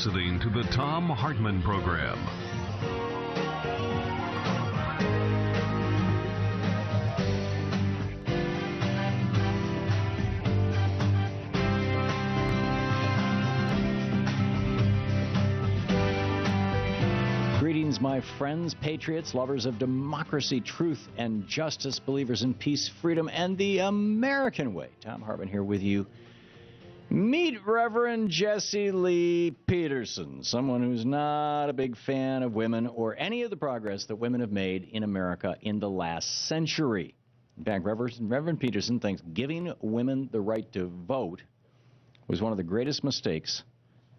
listening to the Thom Hartmann Program. Greetings, my friends, patriots, lovers of democracy, truth, and justice, believers in peace, freedom, and the American way. Thom Hartmann here with you. Meet Reverend Jesse Lee Peterson, someone who's not a big fan of women or any of the progress that women have made in America in the last century. In fact, Reverend Peterson thinks giving women the right to vote was one of the greatest mistakes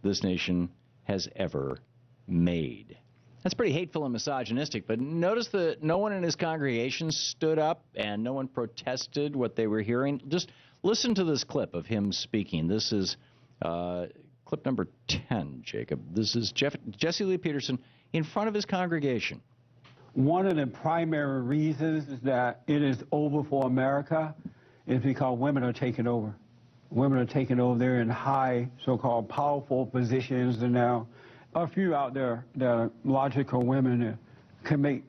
this nation has ever made. That's pretty hateful and misogynistic, but notice that no one in his congregation stood up and no one protested what they were hearing. Just listen to this clip of him speaking. This is clip number 10, Jacob. This is Jesse Lee Peterson in front of his congregation. One of the primary reasons that it is over for America is because women are taking over. Women are taking over. They're in high, so-called powerful positions, and now a few out there that are logical women can make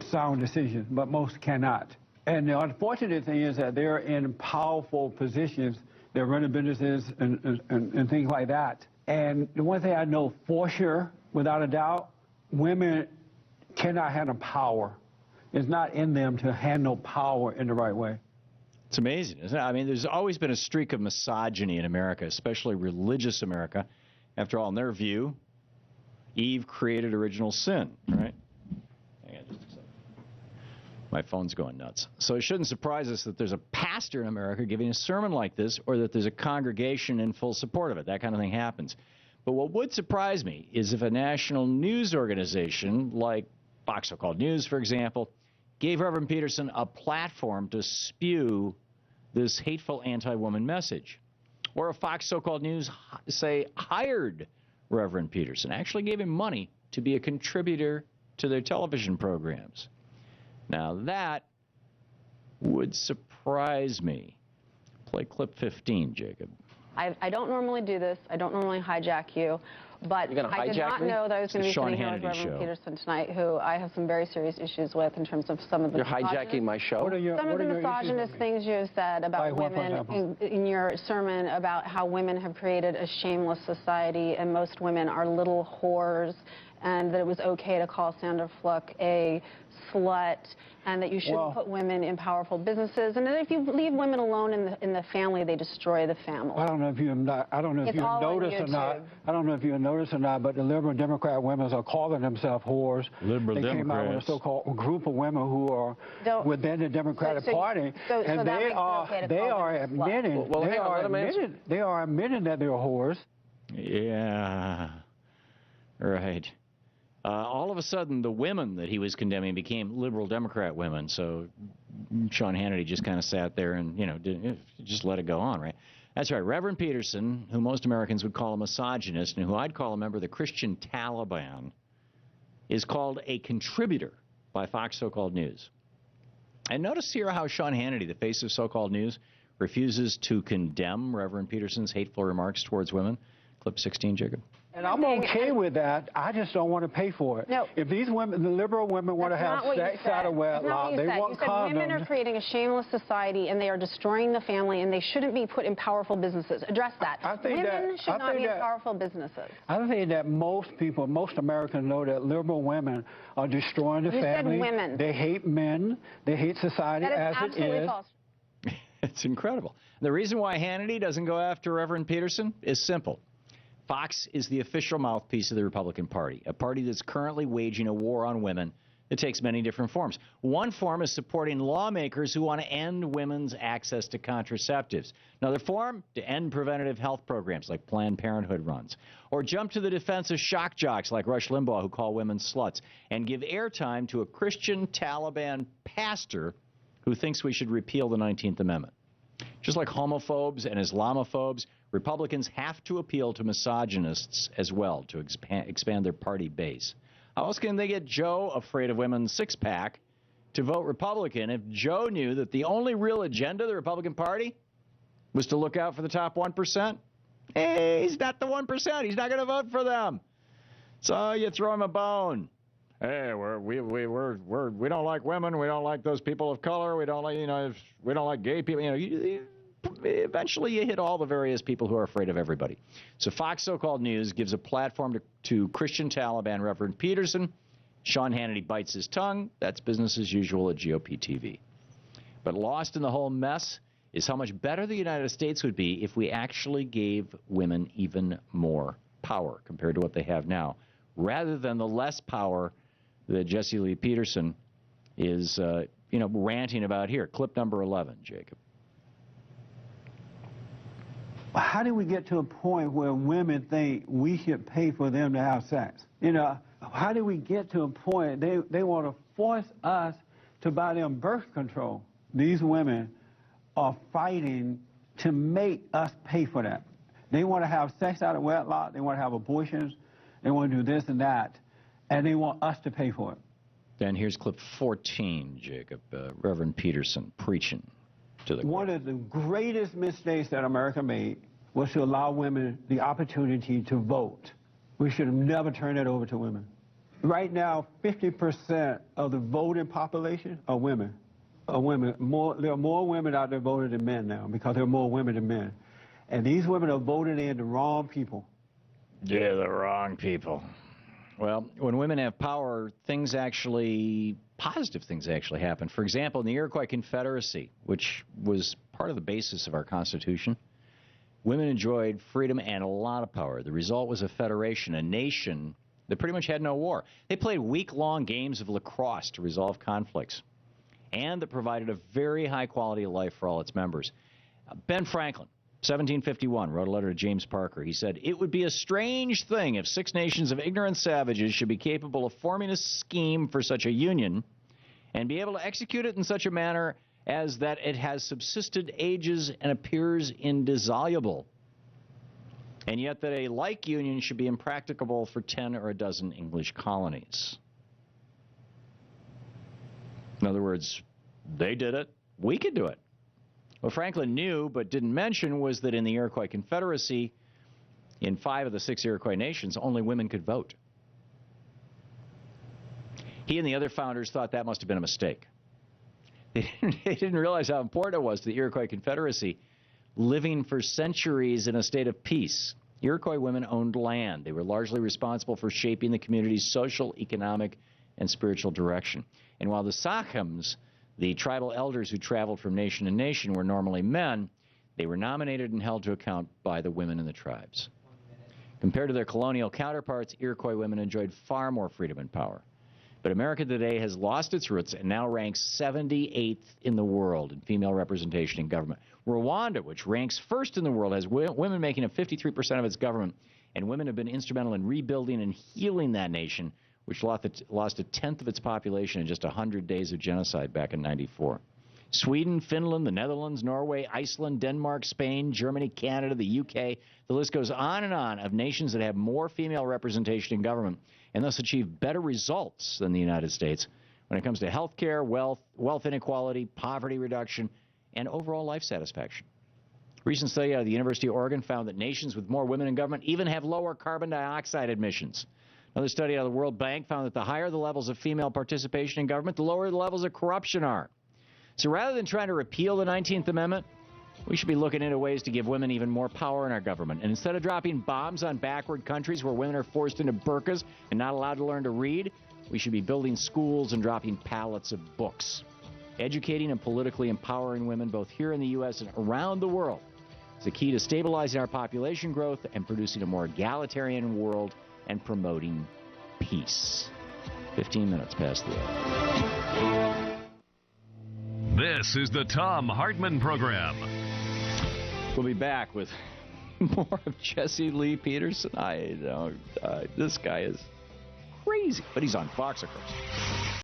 sound decisions, but most cannot. And the unfortunate thing is that they're in powerful positions. They're running businesses and things like that. And the one thing I know for sure, without a doubt, women cannot handle power. It's not in them to handle power in the right way. It's amazing, isn't it? I mean, there's always been a streak of misogyny in America, especially religious America. After all, in their view, Eve created original sin, right? Hang on just a second. My phone's going nuts. So it shouldn't surprise us that there's a pastor in America giving a sermon like this, or that there's a congregation in full support of it. That kind of thing happens. But what would surprise me is if a national news organization like Fox So-Called News, for example, gave Reverend Peterson a platform to spew this hateful anti-woman message. Or if Fox So-Called News, say, hired Reverend Peterson, actually gave him money to be a contributor to their television programs. Now that would surprise me. Play clip 15, Jacob. I don't normally do this. I don't normally hijack you. But I did not know that I was going to be sitting here with Reverend Peterson tonight, who I have some very serious issues with in terms of some of the... You're hijacking my show? Some of the misogynist things you have said about women in your sermon, about how women have created a shameless society and most women are little whores, and that it was okay to call Sandra Fluck a slut, and that you shouldn't put women in powerful businesses, and that if you leave women alone in the family, they destroy the family. I don't know if you noticed or not, but the liberal Democrat women are calling themselves whores. They came out with a so-called group of women who are within the Democratic Party, and they are admitting that they're whores. Yeah, right. All of a sudden, the women that he was condemning became liberal Democrat women. So Sean Hannity just kind of sat there and, you know, just let it go on, right? That's right. Reverend Peterson, who most Americans would call a misogynist and who I'd call a member of the Christian Taliban, is called a contributor by Fox So-Called News. And notice here how Sean Hannity, the face of So-Called News, refuses to condemn Reverend Peterson's hateful remarks towards women. Clip 16, Jacob. And I'm okay with that. I just don't want to pay for it. No. If these women, the liberal women, want to have sex out of wedlock, they want condoms. Women are creating a shameless society, and they are destroying the family, and they shouldn't be put in powerful businesses. Address that. Women should not be in powerful businesses. I think that most people, most Americans know that liberal women are destroying the family. You said women. They hate men. They hate society as it is. That is absolutely false. It's incredible. The reason why Hannity doesn't go after Reverend Peterson is simple. Fox is the official mouthpiece of the Republican Party, a party that's currently waging a war on women that takes many different forms. One form is supporting lawmakers who want to end women's access to contraceptives. Another form, to end preventative health programs like Planned Parenthood runs. Or jump to the defense of shock jocks like Rush Limbaugh, who call women sluts, and give airtime to a Christian Taliban pastor who thinks we should repeal the 19th Amendment. Just like homophobes and Islamophobes, Republicans have to appeal to misogynists as well to expand their party base. How else can they get Joe, afraid of women's six-pack, to vote Republican if Joe knew that the only real agenda of the Republican Party was to look out for the top 1%? Hey, he's not the 1%. He's not going to vote for them. So you throw him a bone. Hey, we don't like women. We don't like those people of color. We don't like, we don't like gay people. Eventually you hit all the various people who are afraid of everybody. So Fox So-Called News gives a platform to Christian Taliban Reverend Peterson. Sean Hannity bites his tongue. That's business as usual at GOP TV. But lost in the whole mess is how much better the United States would be if we actually gave women even more power compared to what they have now, rather than the less power that Jesse Lee Peterson is, ranting about here. Clip number 11, Jacob. How do we get to a point where women think we should pay for them to have sex? How do we get to a point they want to force us to buy them birth control? These women are fighting to make us pay for that. They want to have sex out of wedlock. They want to have abortions. They want to do this and that. And they want us to pay for it. Then here's clip 14, Jacob. Reverend Peterson preaching to the One of the greatest mistakes that America made was to allow women the opportunity to vote. We should have never turned it over to women. Right now, 50% of the voting population are women. There are more women out there voting than men now because there are more women than men. And these women are voting in the wrong people. Yeah, the wrong people. Well, when women have power, positive things actually happen. For example, in the Iroquois Confederacy, which was part of the basis of our Constitution, women enjoyed freedom and a lot of power. The result was a federation, a nation that pretty much had no war. They played week-long games of lacrosse to resolve conflicts, and that provided a very high quality of life for all its members. Ben Franklin, 1751, wrote a letter to James Parker. He said, "It would be a strange thing if 6 nations of ignorant savages should be capable of forming a scheme for such a union and be able to execute it in such a manner as that it has subsisted ages and appears indissoluble, and yet that a like union should be impracticable for 10 or a dozen English colonies." In other words, they did it, we could do it. What Franklin knew but didn't mention was that in the Iroquois Confederacy, in 5 of the 6 Iroquois nations, only women could vote. He and the other founders thought that must have been a mistake. They didn't realize how important it was to the Iroquois Confederacy, living for centuries in a state of peace. Iroquois women owned land. They were largely responsible for shaping the community's social, economic, and spiritual direction. And while the sachems, the tribal elders who traveled from nation to nation, were normally men, they were nominated and held to account by the women in the tribes. Compared to their colonial counterparts, Iroquois women enjoyed far more freedom and power. But America today has lost its roots and now ranks 78th in the world in female representation in government. Rwanda, which ranks first in the world, has women making up 53% of its government, and women have been instrumental in rebuilding and healing that nation, which lost a tenth of its population in just 100 days of genocide back in '94. Sweden, Finland, the Netherlands, Norway, Iceland, Denmark, Spain, Germany, Canada, the UK, the list goes on and on of nations that have more female representation in government and thus achieve better results than the United States when it comes to health care, wealth inequality, poverty reduction, and overall life satisfaction. A recent study out of the University of Oregon found that nations with more women in government even have lower carbon dioxide emissions. Another study out of the World Bank found that the higher the levels of female participation in government, the lower the levels of corruption are. So rather than trying to repeal the 19th Amendment, we should be looking into ways to give women even more power in our government. And instead of dropping bombs on backward countries where women are forced into burqas and not allowed to learn to read, we should be building schools and dropping pallets of books. Educating and politically empowering women both here in the U.S. and around the world is the key to stabilizing our population growth and producing a more egalitarian world and promoting peace. 15 minutes past the hour. This is the Thom Hartmann Program. We'll be back with more of Jesse Lee Peterson. This guy is crazy, but he's on Fox, of course.